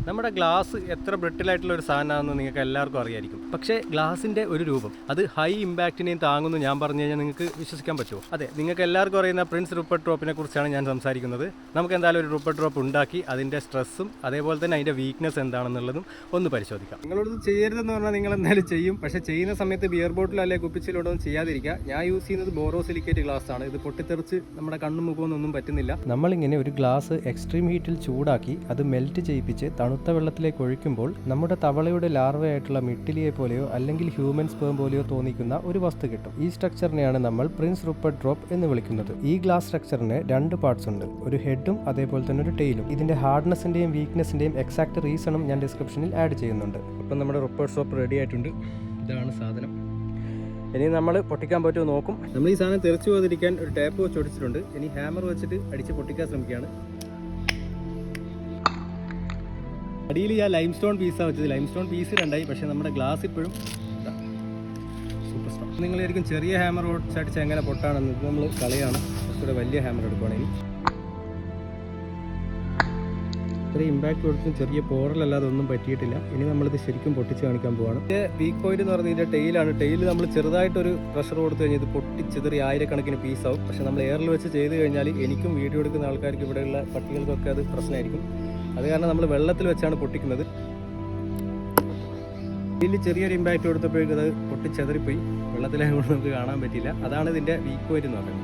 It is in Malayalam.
നമ്മുടെ ഗ്ലാസ് എത്ര ബ്രിട്ടിലായിട്ടുള്ള ഒരു സാധനമാണെന്ന് നിങ്ങൾക്ക് എല്ലാവർക്കും അറിയായിരിക്കും. പക്ഷേ ഗ്ലാസിൻ്റെ ഒരു രൂപം അത് ഹൈ ഇമ്പാക്റ്റിനെയും താങ്ങുമെന്ന് ഞാൻ പറഞ്ഞു കഴിഞ്ഞാൽ നിങ്ങൾക്ക് വിശ്വസിക്കാൻ പറ്റുമോ? അതെ, നിങ്ങൾക്ക് എല്ലാവർക്കും അറിയുന്ന പ്രിൻസ് റുപ്പർട്ട് ഡ്രോപ്പിനെ കുറിച്ചാണ് ഞാൻ സംസാരിക്കുന്നത്. നമുക്ക് എന്തായാലും ഒരു റുപ്പർട്ട് ഡ്രോപ്പ് ഉണ്ടാക്കി അതിൻ്റെ സ്ട്രെസ്സും അതേപോലെ തന്നെ അതിൻ്റെ വീക്ക്നെസ് എന്താണെന്നുള്ളതും ഒന്ന് പരിശോധിക്കാം. നിങ്ങളോട് ചെയ്യരുതെന്ന് പറഞ്ഞാൽ നിങ്ങൾ എന്തായാലും ചെയ്യും. പക്ഷേ ചെയ്യുന്ന സമയത്ത് ബിയർ ബോട്ടിൽ അല്ലെങ്കിൽ കുപ്പിച്ചിലോടൊന്നും ചെയ്യാതിരിക്കുക. ഞാൻ യൂസ് ചെയ്യുന്നത് ബോറോസിലിക്കേറ്റ് ഗ്ലാസ് ആണ്. ഇത് പൊട്ടിത്തെറിച്ച് നമ്മുടെ കണ്ണും മുഖമൊന്നും പറ്റുന്നില്ല. നമ്മളിങ്ങനെ ഒരു ഗ്ലാസ് എക്സ്ട്രീം ഹീറ്റിൽ ചൂടാക്കി അത് മെൽറ്റ് ചെയ്യിപ്പിച്ച് തണുത്ത വെള്ളത്തിലേക്ക് ഒഴിക്കുമ്പോൾ നമ്മുടെ തവളയുടെ ലാർവയായിട്ടുള്ള മിട്ടിലിയെ പോലെയോ അല്ലെങ്കിൽ ഹ്യൂമൻ സ്പേം പോലെയോ തോന്നിക്കുന്ന ഒരു വസ്തു കിട്ടും. ഈ സ്ട്രക്ചറിനെയാണ് നമ്മൾ പ്രിൻസ് റുപ്പർട്ട് ഡ്രോപ്പ് എന്ന് വിളിക്കുന്നത്. ഈ ഗ്ലാസ് സ്ട്രക്ചറിന് 2 പാർട്സ് ഉണ്ട്, ഒരു ഹെഡും അതേപോലെ തന്നെ ഒരു ടെയിലും. ഇതിന്റെ ഹാർഡ്നെസിന്റെയും വീക്ക്നെസിന്റെയും എക്സാക്ട് റീസണും ഞാൻ ഡിസ്ക്രിപ്ഷനിൽ ആഡ് ചെയ്യുന്നുണ്ട്. അപ്പം നമ്മുടെ റുപ്പർട്ട് ഡ്രോപ്പ് റെഡി ആയിട്ടുണ്ട്. ഇതാണ് സാധനം. ഇനി നമ്മൾ പൊട്ടിക്കാൻ പറ്റുമോ നോക്കും. നമ്മൾ ഈ സാധനം തെറിച്ചു പോകാതിരിക്കാൻ ഒരു ടാപ്പ് വെച്ച് ഒടിച്ചിട്ടുണ്ട്. ഇനി ഹാമർ വെച്ചിട്ട് അടിച്ച് പൊട്ടിക്കാൻ ശ്രമിക്കുകയാണ്. അടിയിൽ ഞാൻ ലൈം സ്റ്റോൺ പീസാണ് വെച്ചത്. ലൈം സ്റ്റോൺ പീസ് 2ആയി, പക്ഷേ നമ്മുടെ ഗ്ലാസ് ഇപ്പോഴും സൂപ്പർ സ്ട്രോങ്. നിങ്ങളായിരിക്കും ചെറിയ ഹാമർ വെച്ചടിച്ച് എങ്ങനെ പൊട്ടാണെന്ന്. ഇത് നമ്മൾ കളയാണ്. കുറച്ചുകൂടെ വലിയ ഹാമർ എടുക്കുകയാണെങ്കിൽ ചെറിയ ഇമ്പാക്ട് കൊടുത്തും ചെറിയ പോറലല്ലാതെ ഒന്നും പറ്റിയിട്ടില്ല. ഇനി നമ്മളിത് ശരിക്കും പൊട്ടിച്ച് കാണിക്കാൻ പോവാണ്. ഇതിൻ്റെ വീക്ക് പോയിന്റ് എന്ന് പറഞ്ഞാൽ ഇതിൻ്റെ ടെയിലാണ്. ടെയിൽ നമ്മൾ ചെറുതായിട്ടൊരു പ്രഷർ കൊടുത്തു കഴിഞ്ഞാൽ ഇത് പൊട്ടിച്ചെറിയ ആയിരക്കണക്കിന് പീസാവും. പക്ഷേ നമ്മൾ എയറിൽ വെച്ച് ചെയ്ത് കഴിഞ്ഞാൽ എനിക്കും വീഡിയോ എടുക്കുന്ന ആൾക്കാർക്ക് ഇവിടെയുള്ള പട്ടികൾക്കൊക്കെ അത് പ്രശ്നമായിരിക്കും. അത് കാരണം നമ്മൾ വെള്ളത്തിൽ വെച്ചാണ് പൊട്ടിക്കുന്നത്. ഇതിൽ ചെറിയൊരു ഇമ്പാക്റ്റ് കൊടുത്തപ്പോഴേക്കും അത് പൊട്ടിച്ചെതറിപ്പോയി. വെള്ളത്തിലായതുകൊണ്ട് നമുക്ക് കാണാൻ പറ്റില്ല. അതാണ് ഇതിൻ്റെ വീക്ക് പോയിന്റ് എന്ന് പറയുന്നത്.